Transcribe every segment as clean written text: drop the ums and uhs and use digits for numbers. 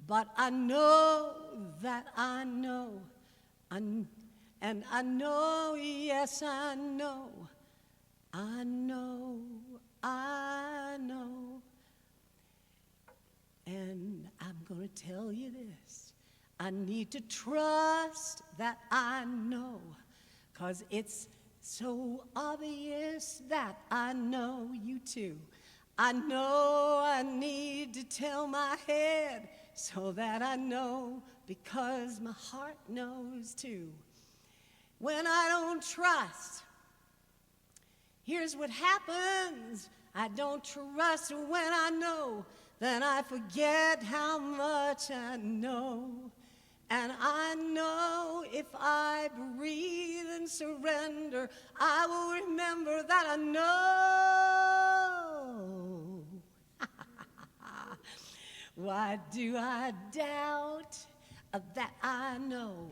But I know that I know, and I know, yes, I know, I know, I know. And I'm going to tell you this. I need to trust that I know, 'cause it's so obvious that I know you too. I know I need to tell my head so that I know, because my heart knows too. When I don't trust, here's what happens. I don't trust when I know, then I forget how much I know. And I know if I breathe and surrender, I will remember that I know. Why do I doubt that I know?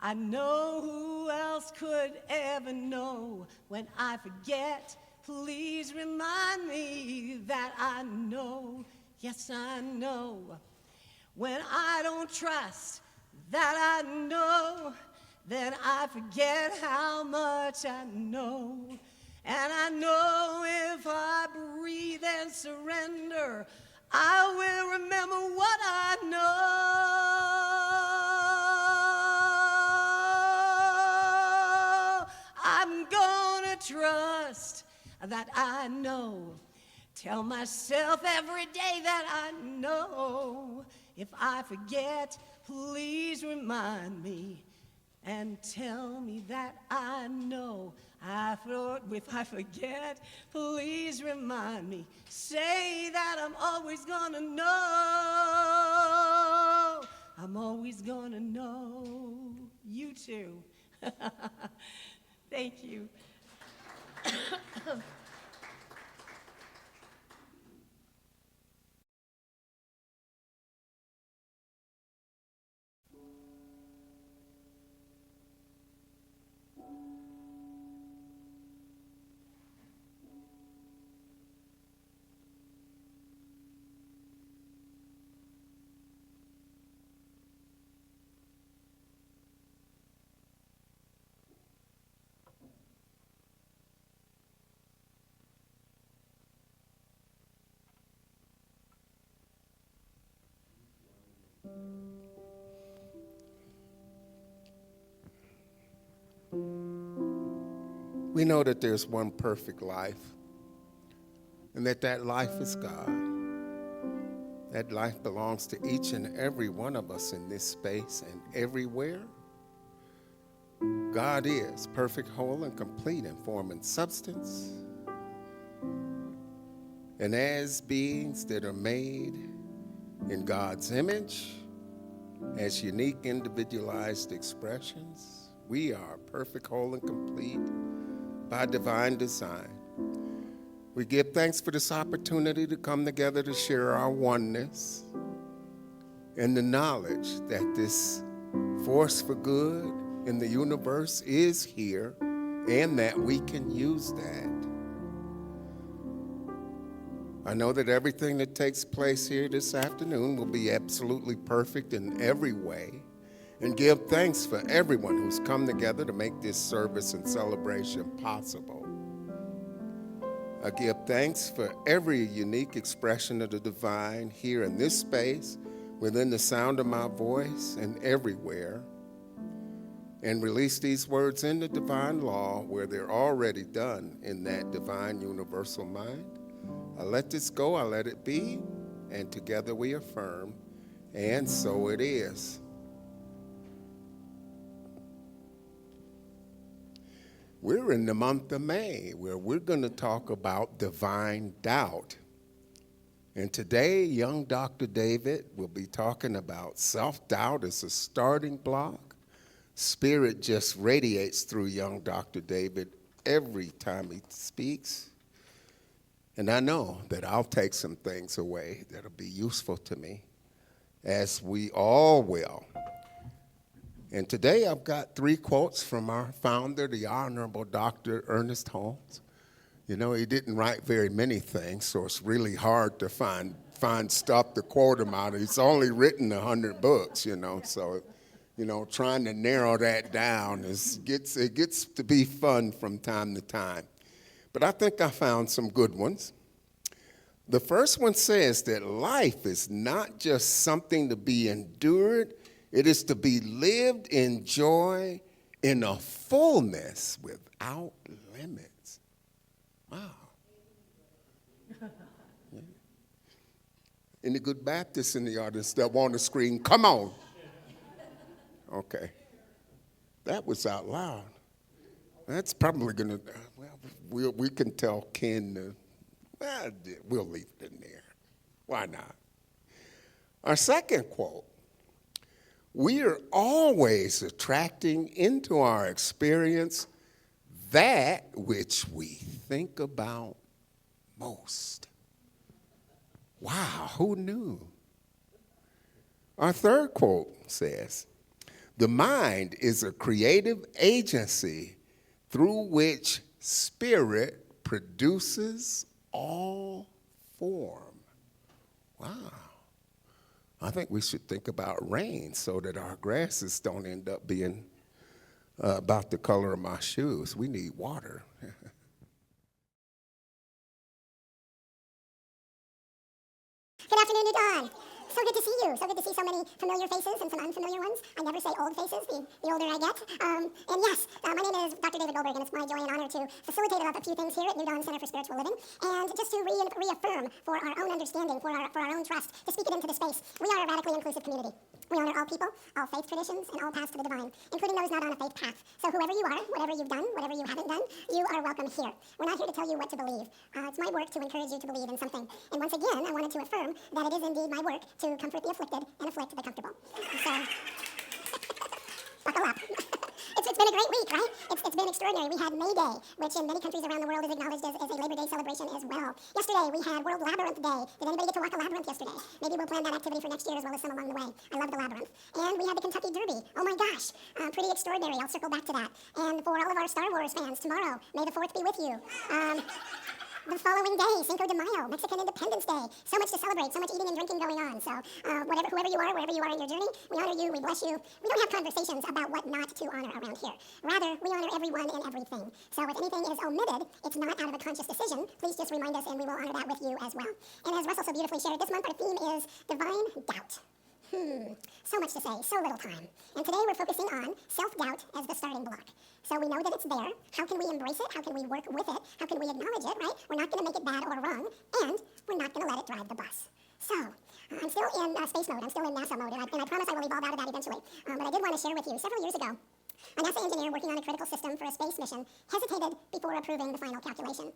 I know, who else could ever know? When I forget, please remind me that I know. Yes, I know. When I don't trust that I know, then I forget how much I know. And I know if I breathe and surrender, I will remember what I know. I'm gonna trust that I know. Tell myself every day that I know. If I forget, please remind me and tell me that I know. If I forget, please remind me. Say that I'm always gonna know. I'm always gonna know. You too. Thank you. We know that there's one perfect life, and that life is God. That life belongs to each and every one of us in this space and everywhere. God is perfect, whole, and complete in form and substance. And as beings that are made in God's image, as unique, individualized expressions, we are perfect, whole, and complete by divine design. We give thanks for this opportunity to come together to share our oneness and the knowledge that this force for good in the universe is here and that we can use that. I know that everything that takes place here this afternoon will be absolutely perfect in every way, and give thanks for everyone who's come together to make this service and celebration possible. I give thanks for every unique expression of the divine here in this space, within the sound of my voice, and everywhere, and release these words in the divine law where they're already done in that divine universal mind. I let this go, I let it be, and together we affirm, and so it is. We're in the month of May, where we're going to talk about divine doubt. And today, young Dr. David will be talking about self-doubt as a starting block. Spirit just radiates through young Dr. David every time he speaks. And I know that I'll take some things away that'll be useful to me, as we all will. And today I've got 3 quotes from our founder, the Honorable Dr. Ernest Holmes. You know, he didn't write very many things, so it's really hard to find find stuff to quote him out of. He's only written 100 books, so, trying to narrow that down it gets to be fun from time to time. But I think I found some good ones. The first one says that life is not just something to be endured, it is to be lived in joy in a fullness without limits. Wow. Yeah. Any good Baptists in the audience that want to scream, come on? Okay. That was out loud. That's probably going to, we can tell Ken, we'll leave it in there. Why not? Our second quote, we are always attracting into our experience that which we think about most. Wow, who knew? Our third quote says, the mind is a creative agency through which spirit produces all form. Wow. I think we should think about rain so that our grasses don't end up being about the color of my shoes. We need water. Good afternoon, Dawn. So good to see you. So good to see so many familiar faces and some unfamiliar ones. I never say old faces, the older I get. And yes, my name is Dr. David Goldberg, and it's my joy and honor to facilitate a few things here at New Dawn Center for Spiritual Living, and just to reaffirm for our own understanding, for our own trust, to speak it into the space. We are a radically inclusive community. We honor all people, all faith traditions, and all paths to the divine, including those not on a faith path. So whoever you are, whatever you've done, whatever you haven't done, you are welcome here. We're not here to tell you what to believe. It's my work to encourage you to believe in something. And once again, I wanted to affirm that it is indeed my work to comfort the afflicted and afflict the comfortable. So, buckle up. It's been a great week, right? It's been extraordinary. We had May Day, which in many countries around the world is acknowledged as a Labor Day celebration as well. Yesterday, we had World Labyrinth Day. Did anybody get to walk a labyrinth yesterday? Maybe we'll plan that activity for next year as well as some along the way. I love the labyrinth. And we had the Kentucky Derby. Oh my gosh, pretty extraordinary. I'll circle back to that. And for all of our Star Wars fans, tomorrow, May the 4th be with you. The following day, Cinco de Mayo, Mexican Independence Day. So much to celebrate, so much eating and drinking going on. So whoever you are, wherever you are in your journey, we honor you, we bless you. We don't have conversations about what not to honor around here. Rather, we honor everyone and everything. So if anything is omitted, it's not out of a conscious decision. Please just remind us and we will honor that with you as well. And as Russell so beautifully shared, this month our theme is divine doubt. So much to say, so little time. And today we're focusing on self-doubt as the starting block. So we know that it's there. How can we embrace it? How can we work with it? How can we acknowledge it, right? We're not going to make it bad or wrong, and we're not going to let it drive the bus. So I'm still in space mode. I'm still in NASA mode, and I promise I will evolve out of that eventually. But I did want to share with you, several years ago, a NASA engineer working on a critical system for a space mission hesitated before approving the final calculation.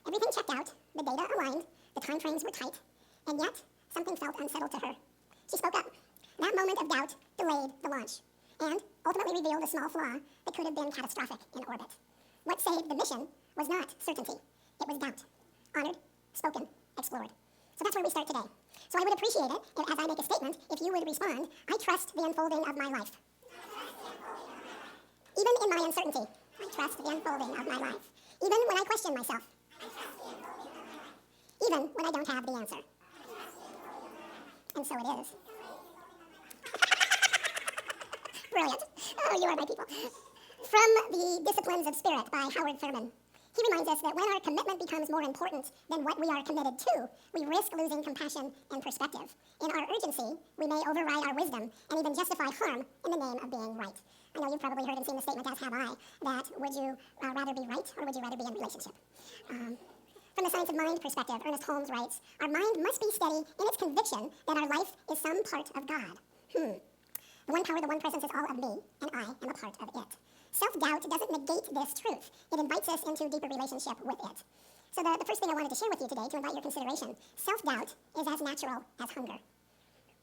Everything checked out, the data aligned, the time frames were tight, and yet something felt unsettled to her. She spoke up. That moment of doubt delayed the launch and ultimately revealed a small flaw that could have been catastrophic in orbit. What saved the mission was not certainty. It was doubt. Honored, spoken, explored. So that's where we start today. So I would appreciate it if, as I make a statement, if you would respond, I trust the unfolding of my life. Even in my uncertainty, I trust the unfolding of my life. Even when I question myself. Even when I don't have the answer. And so it is. Brilliant. Oh, you are my people. From The Disciplines of Spirit by Howard Thurman. He reminds us that when our commitment becomes more important than what we are committed to, we risk losing compassion and perspective. In our urgency, we may override our wisdom and even justify harm in the name of being right. I know you've probably heard and seen the statement, as have I, that would you rather be right or would you rather be in relationship? From the Science of Mind perspective, Ernest Holmes writes, our mind must be steady in its conviction that our life is some part of God. The one power, the one presence is all of me, and I am a part of it. Self-doubt doesn't negate this truth. It invites us into a deeper relationship with it. So the first thing I wanted to share with you today, to invite your consideration, self-doubt is as natural as hunger.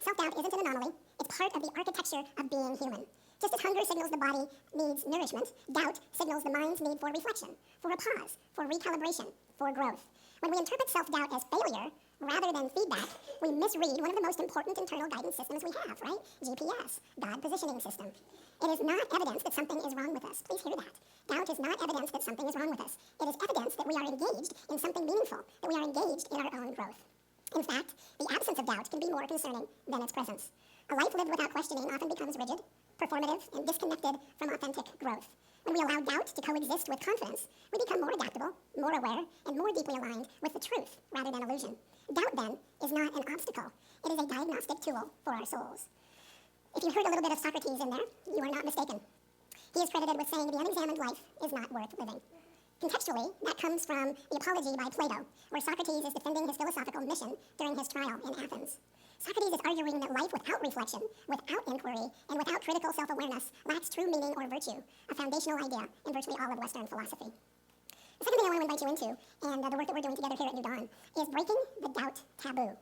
Self-doubt isn't an anomaly. It's part of the architecture of being human. Just as hunger signals the body needs nourishment, doubt signals the mind's need for reflection, for a pause, for recalibration, for growth. When we interpret self-doubt as failure, rather than feedback, we misread one of the most important internal guidance systems we have, right? GPS, God Positioning System. It is not evidence that something is wrong with us. Please hear that. Doubt is not evidence that something is wrong with us. It is evidence that we are engaged in something meaningful, that we are engaged in our own growth. In fact, the absence of doubt can be more concerning than its presence. A life lived without questioning often becomes rigid, performative, and disconnected from authentic growth. When we allow doubt to coexist with confidence, we become more adaptable, more aware, and more deeply aligned with the truth rather than illusion. Doubt, then, is not an obstacle. It is a diagnostic tool for our souls. If you heard a little bit of Socrates in there, you are not mistaken. He is credited with saying the unexamined life is not worth living. Contextually, that comes from the Apology by Plato, where Socrates is defending his philosophical mission during his trial in Athens. Socrates is arguing that life without reflection, without inquiry, and without critical self-awareness lacks true meaning or virtue, a foundational idea in virtually all of Western philosophy. The second thing I want to invite you into, and the work that we're doing together here at New Dawn, is breaking the doubt taboo.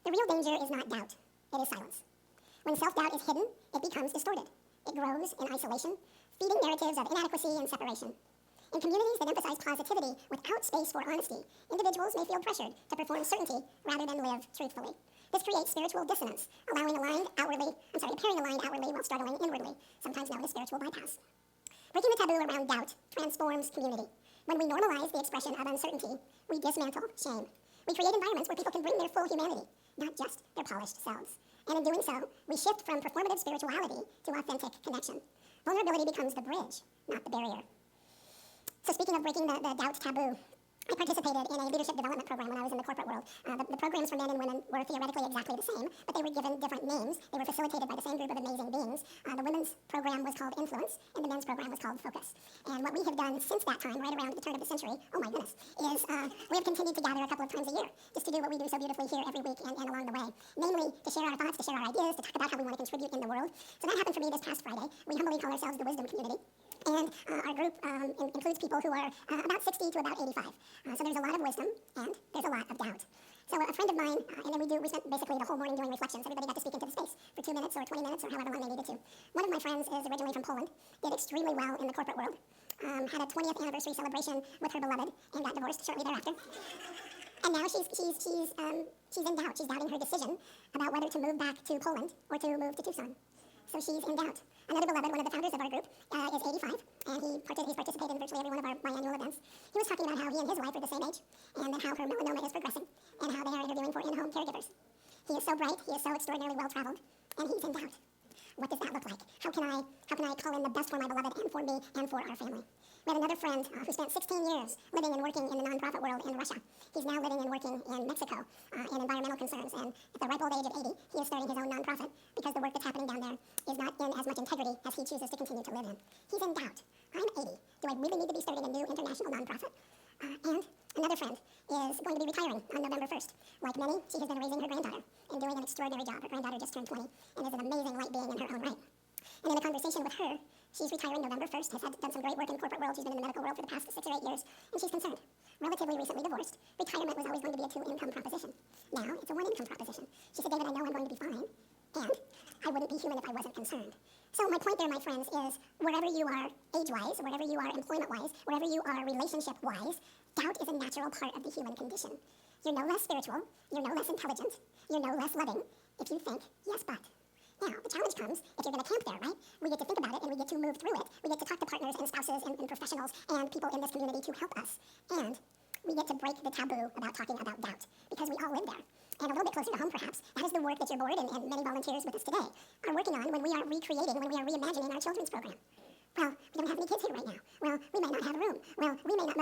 The real danger is not doubt, it is silence. When self-doubt is hidden, it becomes distorted. It grows in isolation, feeding narratives of inadequacy and separation. In communities that emphasize positivity without space for honesty, individuals may feel pressured to perform certainty rather than live truthfully. This creates spiritual dissonance, appearing aligned outwardly while struggling inwardly, sometimes known as spiritual bypass. Breaking the taboo around doubt transforms community. When we normalize the expression of uncertainty, we dismantle shame. We create environments where people can bring their full humanity, not just their polished selves. And in doing so, we shift from performative spirituality to authentic connection. Vulnerability becomes the bridge, not the barrier. So speaking of breaking the doubt taboo, I participated in a leadership development program when I was in the corporate world. The programs for men and women were theoretically exactly the same, but they were given different names. They were facilitated by the same group of amazing beings. The women's program was called Influence, and the men's program was called Focus. And what we have done since that time, right around the turn of the century, oh my goodness, is we have continued to gather a couple of times a year just to do what we do so beautifully here every week and along the way. Namely, to share our thoughts, to share our ideas, to talk about how we want to contribute in the world. So that happened for me this past Friday. We humbly call ourselves the Wisdom Community. And our group includes people who are about 60 to about 85. So there's a lot of wisdom, and there's a lot of doubt. So a friend of mine, and then we spent basically the whole morning doing reflections. Everybody got to speak into the space for 2 minutes or 20 minutes or however long they needed to. One of my friends is originally from Poland, did extremely well in the corporate world, had a 20th anniversary celebration with her beloved, and got divorced shortly thereafter. And now she's in doubt. She's doubting her decision about whether to move back to Poland or to move to Tucson. So she's in doubt. Another beloved, one of the founders of our group, is 85, and he's participated in virtually every one of our biannual events. He was talking about how he and his wife are the same age, and how her melanoma is progressing, and how they are interviewing for in-home caregivers. He is so bright, he is so extraordinarily well-traveled, and he's in doubt. What does that look like? How can I call in the best for my beloved and for me and for our family? We have another friend who spent 16 years living and working in the nonprofit world in Russia. He's now living and working in Mexico in environmental concerns, and at the ripe old age of 80, he is starting his own nonprofit because the work that's happening down there is not in as much integrity as he chooses to continue to live in. He's in doubt. I'm 80. Do I really need to be starting a new international nonprofit? And another friend is going to be retiring on November 1st. Like many, she has been raising her granddaughter and doing an extraordinary job. Her granddaughter just turned 20 and is an amazing light being in her own right. And in a conversation with her, she's retiring November 1st, has done some great work in the corporate world. She's been in the medical world for the past 6 or 8 years, and she's concerned. Relatively recently divorced. Retirement was always going to be a 2-income proposition. Now it's a 1-income proposition. She said, David, I know I'm going to be fine, and I wouldn't be human if I wasn't concerned. So my point there, my friends, is wherever you are age-wise, wherever you are employment-wise, wherever you are relationship-wise, doubt is a natural part of the human condition. You're no less spiritual, you're no less intelligent, you're no less loving if you think, yes, but. Now, the challenge comes if you're going to camp there, right? We get to think about it, and we get to move through it. We get to talk to partners and spouses and professionals and people in this community to help us. And we get to break the taboo about talking about doubt, because we all live there. And a little bit closer to home, perhaps, that is the work that your board and many volunteers with us today are working on when we are recreating, when we are reimagining our children's program. Well, we don't have any kids here right now. Well, we may not have room. Well, we may not...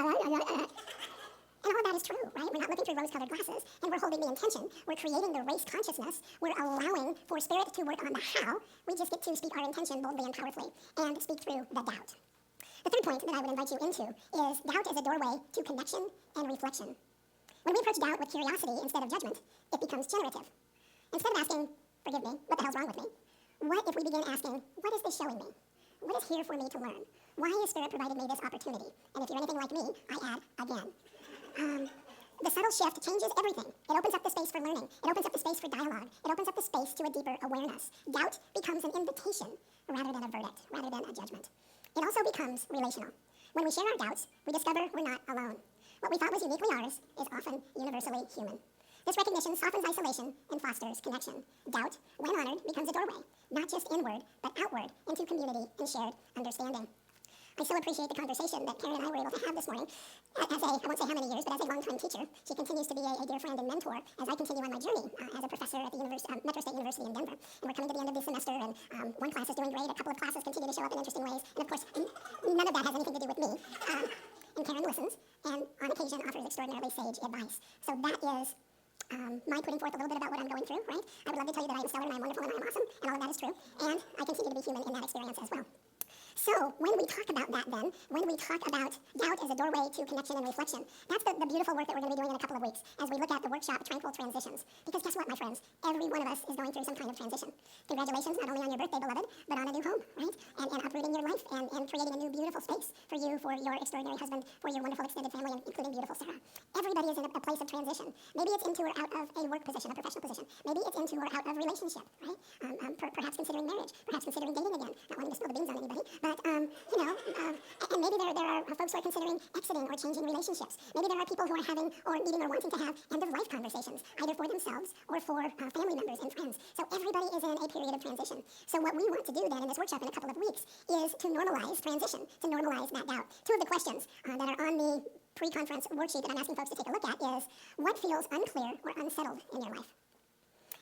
And all of that is true, right? We're not looking through rose-colored glasses, and we're holding the intention. We're creating the race consciousness. We're allowing for spirit to work on the how. We just get to speak our intention boldly and powerfully and speak through the doubt. The third point that I would invite you into is doubt is a doorway to connection and reflection. When we approach doubt with curiosity instead of judgment, it becomes generative. Instead of asking, forgive me, what the hell's wrong with me? What if we begin asking, what is this showing me? What is here for me to learn? Why has Spirit provided me this opportunity? And if you're anything like me, I add again. The subtle shift changes everything. It opens up the space for learning. It opens up the space for dialogue. It opens up the space to a deeper awareness. Doubt becomes an invitation rather than a verdict, rather than a judgment. It also becomes relational. When we share our doubts, we discover we're not alone. What we thought was uniquely ours is often universally human. This recognition softens isolation and fosters connection. Doubt, when honored, becomes a doorway, not just inward, but outward into community and shared understanding. I so appreciate the conversation that Karen and I were able to have this morning. As I won't say how many years, but as a longtime teacher, she continues to be a dear friend and mentor as I continue on my journey as a professor at the Metro State University in Denver. And we're coming to the end of the semester, and one class is doing great, a couple of classes continue to show up in interesting ways, and of course, none of that has anything to do with me. And Karen listens, and on occasion offers extraordinarily sage advice. So that is my putting forth a little bit about what I'm going through, right? I would love to tell you that I am stellar and I'm wonderful and I'm awesome, and all of that is true. And I continue to be human in that experience as well. So when we talk about that then, when we talk about doubt as a doorway to connection and reflection, that's the beautiful work that we're going to be doing in a couple of weeks as we look at the workshop Tranquil Transitions. Because guess what, my friends? Every one of us is going through some kind of transition. Congratulations, not only on your birthday, beloved, but on a new home, right? And uprooting your life and creating a new beautiful space for you, for your extraordinary husband, for your wonderful extended family, including beautiful Sarah. Everybody is in a place of transition. Maybe it's into or out of a work position, a professional position. Maybe it's into or out of relationship, right? Perhaps considering marriage, perhaps considering dating again. Not wanting to spill the beans on anybody, but and maybe there are folks who are considering exiting or changing relationships. Maybe there are people who are having or needing or wanting to have end-of-life conversations, either for themselves or for family members and friends. So everybody is in a period of transition. So what we want to do then in this workshop in a couple of weeks is to normalize transition, to normalize that doubt. Two of the questions that are on the pre-conference worksheet that I'm asking folks to take a look at is, what feels unclear or unsettled in your life?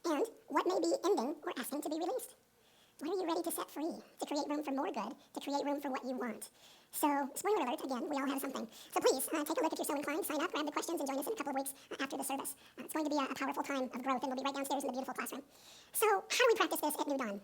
And what may be ending or asking to be released? What are you ready to set free, to create room for more good, to create room for what you want? So, spoiler alert, again, we all have something. So please, take a look if you're so inclined, sign up, grab the questions, and join us in a couple of weeks after the service. It's going to be a powerful time of growth, and we'll be right downstairs in the beautiful classroom. So, how do we practice this at New Dawn?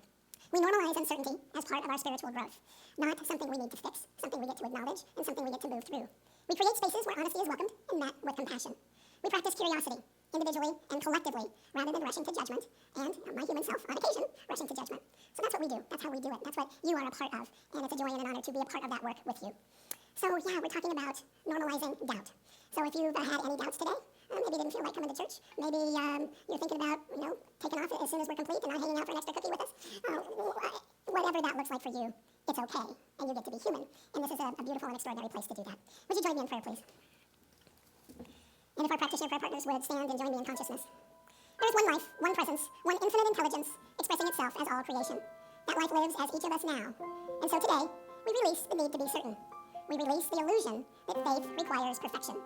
We normalize uncertainty as part of our spiritual growth, not something we need to fix, something we get to acknowledge, and something we get to move through. We create spaces where honesty is welcomed and met with compassion. We practice curiosity, individually and collectively, rather than rushing to judgment, and my human self, on occasion, rushing to judgment. So that's what we do. That's how we do it. That's what you are a part of, and it's a joy and an honor to be a part of that work with you. So yeah, we're talking about normalizing doubt. So if you've had any doubts today, maybe you didn't feel like coming to church, maybe you're thinking about, taking off as soon as we're complete and not hanging out for an extra cookie with us, whatever that looks like for you, it's okay, and you get to be human. And this is a beautiful and extraordinary place to do that. Would you join me in prayer, please? And if our practitioner prayer partners would stand and join me in consciousness. There is one life, one presence, one infinite intelligence expressing itself as all creation. That life lives as each of us now. And so today, we release the need to be certain. We release the illusion that faith requires perfection.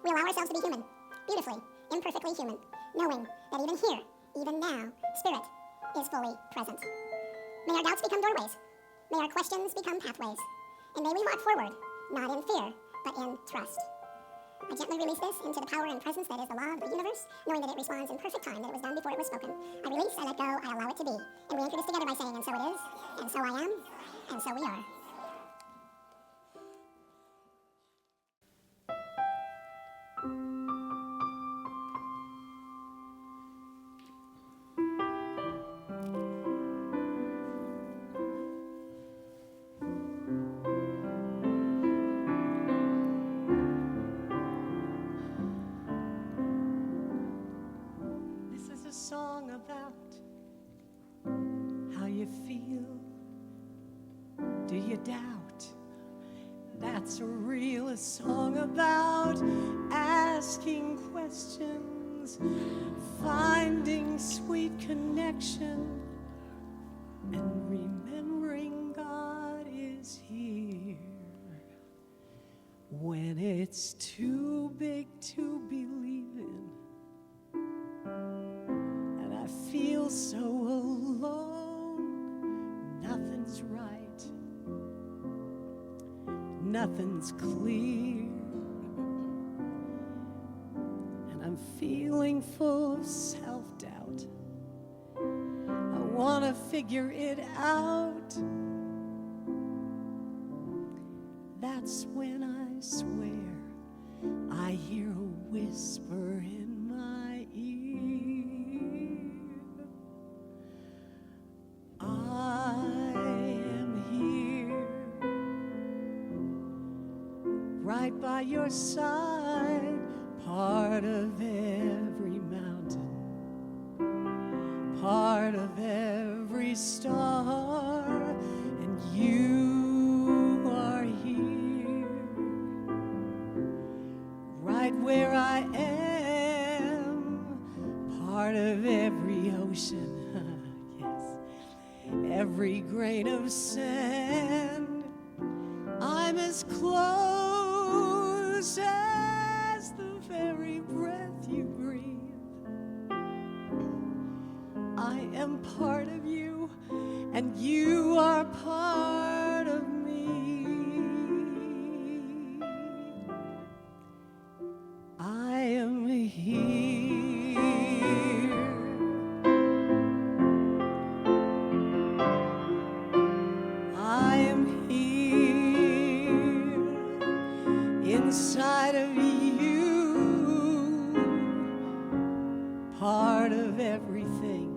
We allow ourselves to be human, beautifully, imperfectly human, knowing that even here, even now, Spirit is fully present. May our doubts become doorways. May our questions become pathways. And may we walk forward, not in fear, but in trust. I gently release this into the power and presence that is the law of the universe, knowing that it responds in perfect time, that it was done before it was spoken. I release, I let go, I allow it to be. And we anchor this together by saying, and so it is, and so I am, and so we are. Song about how you feel. Do you doubt? That's a real song about asking questions, finding sweet connection, and remembering God is here when it's too big to believe in. I feel so alone, nothing's right, nothing's clear, and I'm feeling full of self-doubt. I want to figure it out. That's when I swear I hear a whisper in my ear. Right by your side, part of every mountain, part of every star, and you are here, right where I am, part of every ocean, yes, every grain of sand. I'm as close as the very breath you breathe. I am part of you, and you are part of me. I am here. I am here inside of you, part of everything.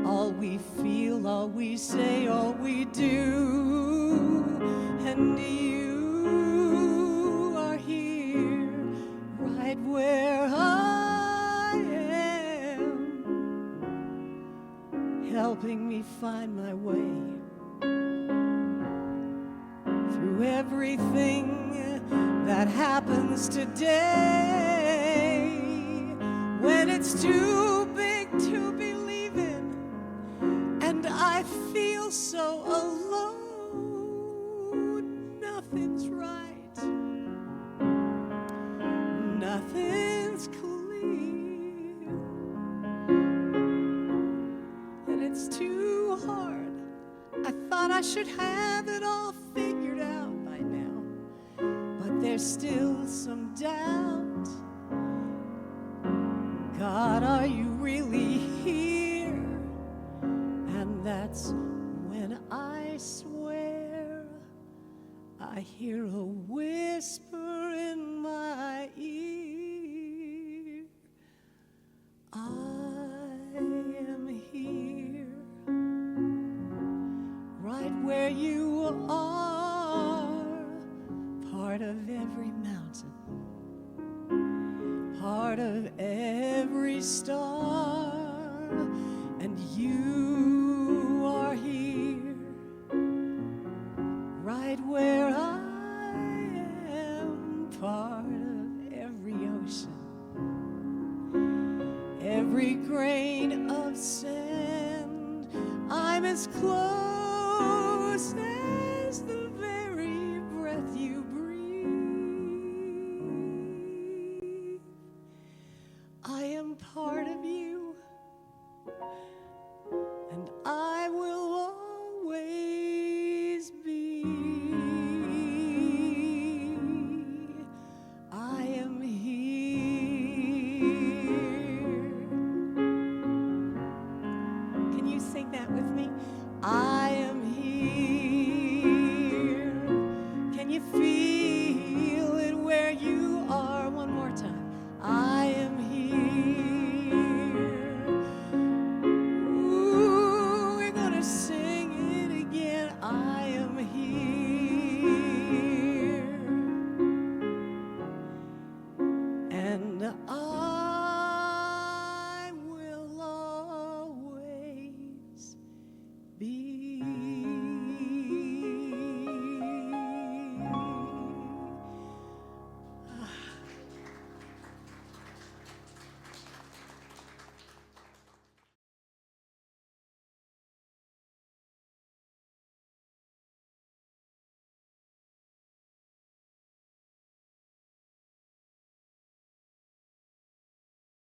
All we feel, all we say, all we do. And you are here, right where I am, helping me find my way through everything that happens today. When it's too big to believe in, and I feel so alone, nothing's right, nothing's clear, and it's too hard. I thought I should have it all figured out by now, but there's still some doubt. God, are you really here? And that's when I swear I hear a whisper in my ear. I am here, right where you are, part of every mountain, part of every star, and you are here, right where I am, part of every ocean, every grain of sand. I'm as close as the very breath you breathe. I am part of you, and I will always be.